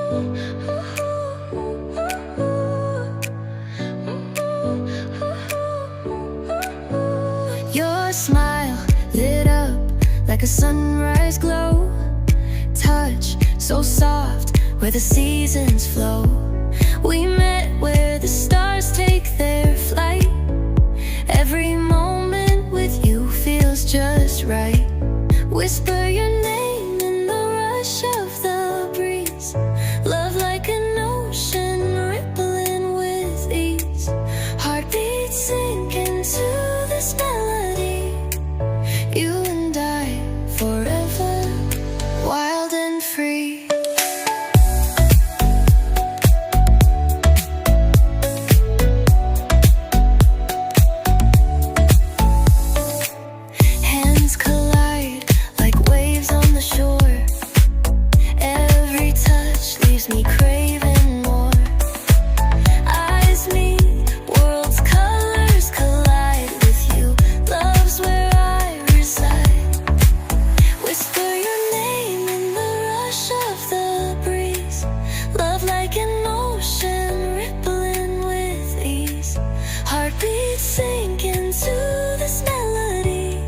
Your smile lit up like a sunrise glow. Touch so soft where the seasons flow. We met where the stars take their flight. Every moment with you feels just right. Whisper your name in the rush of the breeze. Love like an ocean rippling with ease. Heartbeats sink into this melody. You and I forever, wild and free. Hands collide like waves on the shore. Every touch leaves me craving more. Eyes meet, worlds' colors collide with you. Love's where I reside. Whisper your name in the rush of the breeze. Love like an ocean rippling with ease. Heartbeats sink into this melody.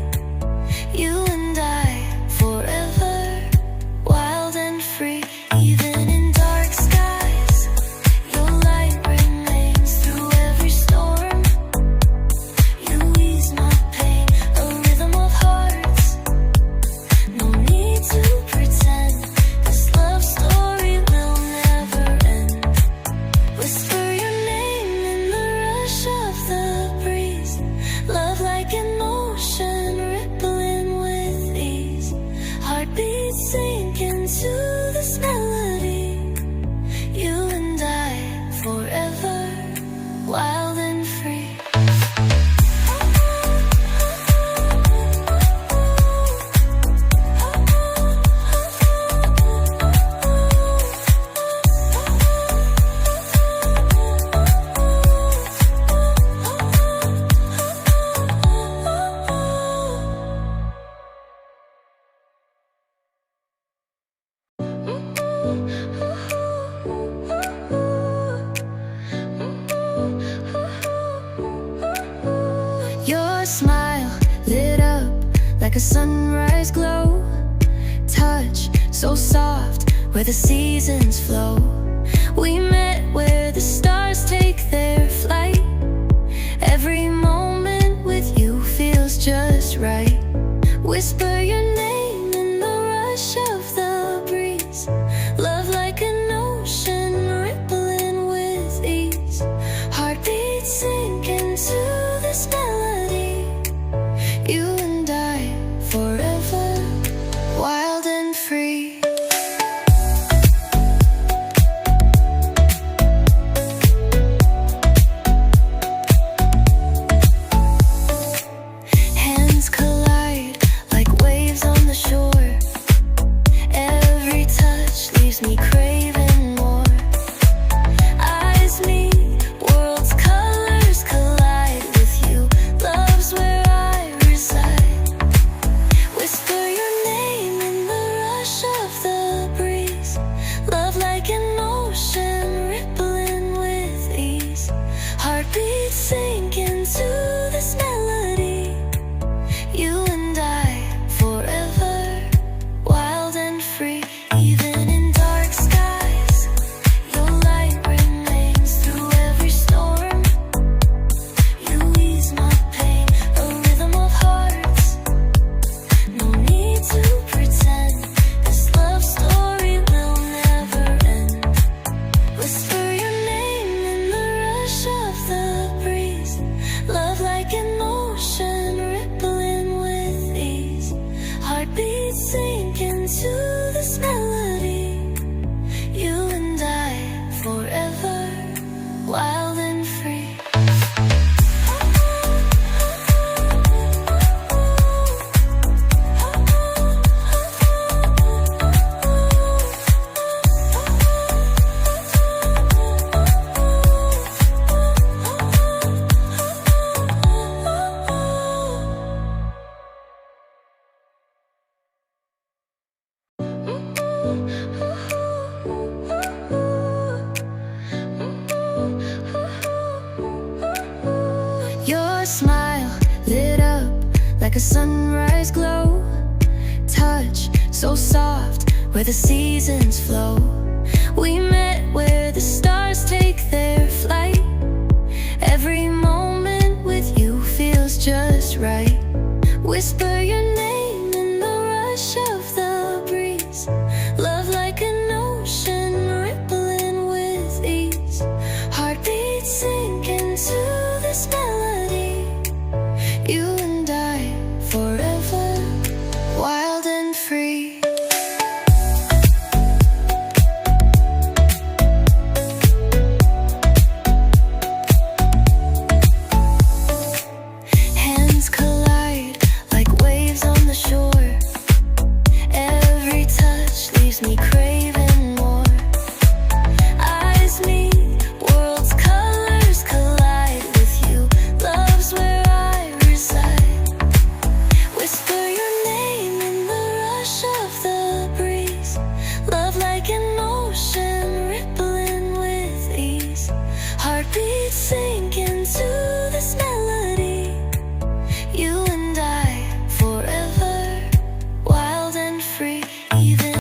You and I forever, wild and free. Even in dark skies, your light remains through every storm. You ease my pain, a rhythm of hearts. No need to pretend, this love story will never end. Whisper your name in the rush of the breeze. Love like an ocean rippling with ease. Heartbeats sink into this melody. You and I forever, wild and free. Your smile lit up like a sunrise glow. Touch so soft where the seasons flow. We met where the stars take their flight. Every moment with you feels just right. Whisper your name in the rush of the breeze. Love like an ocean rippling with ease. Heartbeats sink into this melody. You and I forever, wild and free. Hands collide like waves on the shore. Every touch leaves me craving more. Eyes meet, worlds' colors collide with you. Love's where I reside. Whisper your name in the rush of the breeze. Love like an ocean rippling with ease. Heartbeats sink into this melody. You and I forever, wild and free. Even in dark skies, your light remains through every storm. You ease my pain, a rhythm of hearts. No need to pretend, this love story will never like a sunrise glow. Touch so soft where the seasons flow. We met where the stars take their flight. Every moment with you feels just right. Whisper your